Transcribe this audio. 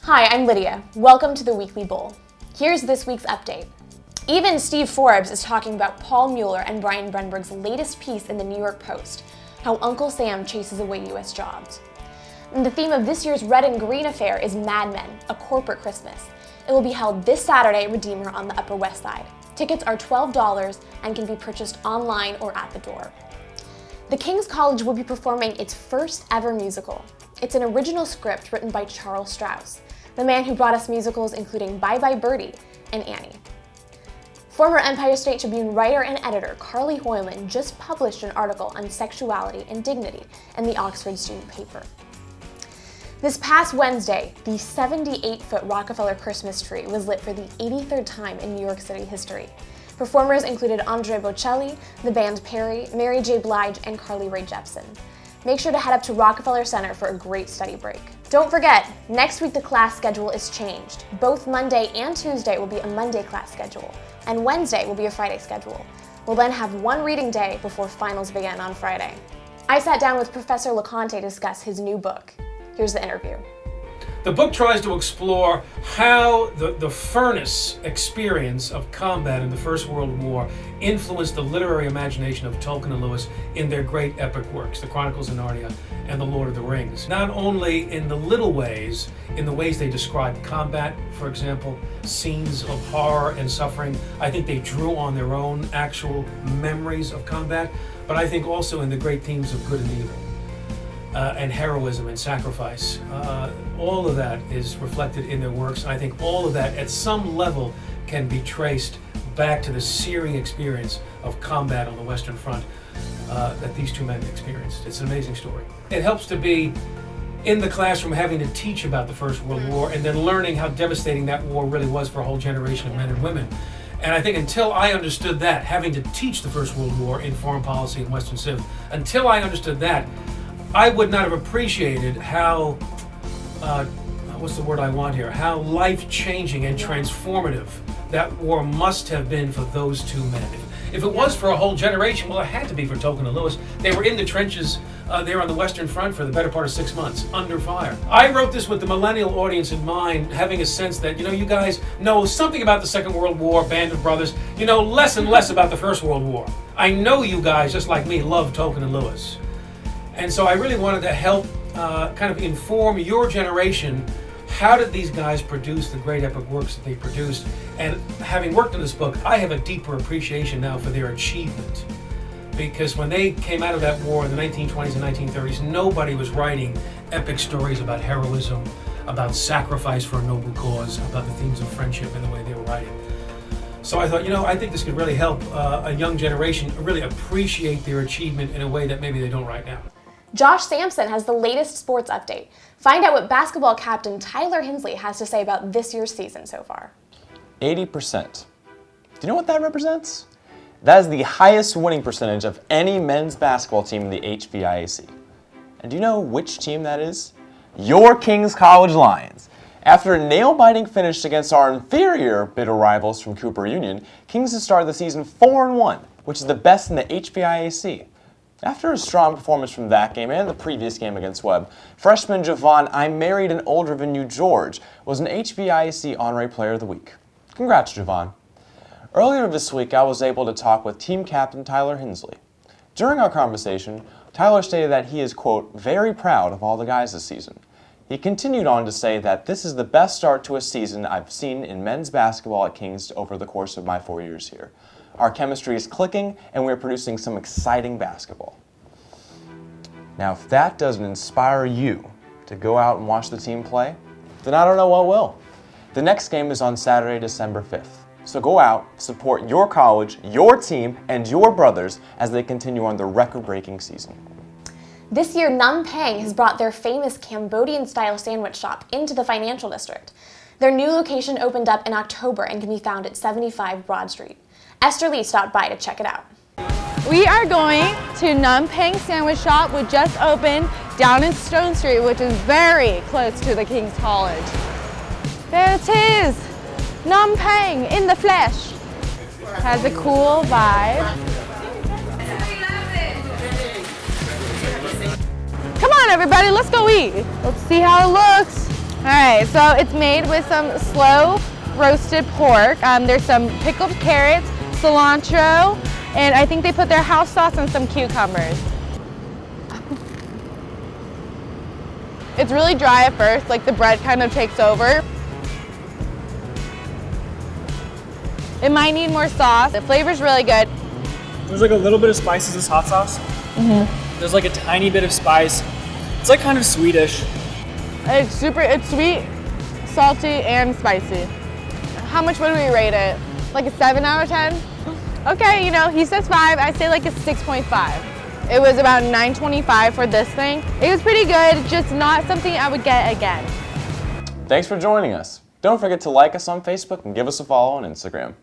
Hi, I'm Lydia. Welcome to the Weekly Bowl. Here's this week's update. Even Steve Forbes is talking about Paul Mueller and Brian Brenberg's latest piece in the New York Post, How Uncle Sam Chases Away U.S. Jobs. And the theme of this year's Red and Green affair is Mad Men, A Corporate Christmas. It will be held this Saturday at Redeemer on the Upper West Side. Tickets are $12 and can be purchased online or at the door. The King's College will be performing its first ever musical. It's an original script written by Charles Strouse, the man who brought us musicals including Bye Bye Birdie and Annie. Former Empire State Tribune writer and editor Carly Hoyland just published an article on sexuality and dignity in the Oxford student paper. This past Wednesday, the 78-foot Rockefeller Christmas tree was lit for the 83rd time in New York City history. Performers included Andre Bocelli, the band Perry, Mary J. Blige, and Carly Rae Jepsen. Make sure to head up to Rockefeller Center for a great study break. Don't forget, next week the class schedule is changed. Both Monday and Tuesday will be a Monday class schedule, and Wednesday will be a Friday schedule. We'll then have one reading day before finals begin on Friday. I sat down with Professor Laconte to discuss his new book. Here's the interview. The book tries to explore how the furnace experience of combat in the First World War influenced the literary imagination of Tolkien and Lewis in their great epic works, The Chronicles of Narnia and The Lord of the Rings. Not only in the little ways, in the ways they described combat, for example, scenes of horror and suffering. I think they drew on their own actual memories of combat, but I think also in the great themes of good and evil. And heroism and sacrifice. All of that is reflected in their works. I think all of that at some level can be traced back to the searing experience of combat on the Western Front that these two men experienced. It's an amazing story. It helps to be in the classroom having to teach about the First World War and then learning how devastating that war really was for a whole generation of men and women. And I think until I understood that, having to teach the First World War in foreign policy and Western civ, until I understood that, I would not have appreciated how, what's the word I want here, how life-changing and transformative that war must have been for those two men. If it was for a whole generation, well, it had to be for Tolkien and Lewis. They were in the trenches there on the Western Front for the better part of 6 months, under fire. I wrote this with the millennial audience in mind, having a sense that, you guys know something about the Second World War, Band of Brothers, less and less about the First World War. I know you guys, just like me, love Tolkien and Lewis. And so I really wanted to help kind of inform your generation, how did these guys produce the great epic works that they produced? And having worked on this book, I have a deeper appreciation now for their achievement. Because when they came out of that war in the 1920s and 1930s, nobody was writing epic stories about heroism, about sacrifice for a noble cause, about the themes of friendship and the way they were writing. So I thought, I think this could really help a young generation really appreciate their achievement in a way that maybe they don't right now. Josh Sampson has the latest sports update. Find out what basketball captain Tyler Hinsley has to say about this year's season so far. 80%. Do you know what that represents? That is the highest winning percentage of any men's basketball team in the HVIAC. And do you know which team that is? Your King's College Lions. After a nail-biting finish against our inferior bitter rivals from Cooper Union, Kings have started the season 4-1, which is the best in the HVIAC. After a strong performance from that game and the previous game against Webb, freshman Javon I Married an Older Than You George was an HVIAC Honorary Player of the Week. Congrats, Javon. Earlier this week, I was able to talk with team captain Tyler Hinsley. During our conversation, Tyler stated that he is, quote, very proud of all the guys this season. He continued on to say that this is the best start to a season I've seen in men's basketball at Kings over the course of my 4 years here. Our chemistry is clicking, and we're producing some exciting basketball. Now, if that doesn't inspire you to go out and watch the team play, then I don't know what will. The next game is on Saturday, December 5th. So go out, support your college, your team, and your brothers as they continue on their record-breaking season. This year, Num Pang has brought their famous Cambodian-style sandwich shop into the financial district. Their new location opened up in October and can be found at 75 Broad Street. Esther Lee stopped by to check it out. We are going to Num Pang Sandwich Shop, which just opened down in Stone Street, which is very close to the King's College. There it is, Num Pang in the flesh. Has a cool vibe. Come on everybody, let's go eat. Let's see how it looks. All right, so it's made with some slow roasted pork. There's some pickled carrots, cilantro, and I think they put their house sauce and some cucumbers. It's really dry at first, like the bread kind of takes over. It might need more sauce. The flavor's really good. There's like a little bit of spice in this hot sauce. There's like a tiny bit of spice. It's like kind of Swedish. It's sweet, salty, and spicy. How much would we rate it? Like a 7 out of 10? Okay, you know, he says 5, I say like a 6.5. It was about $9.25 for this thing. It was pretty good, just not something I would get again. Thanks for joining us. Don't forget to like us on Facebook and give us a follow on Instagram.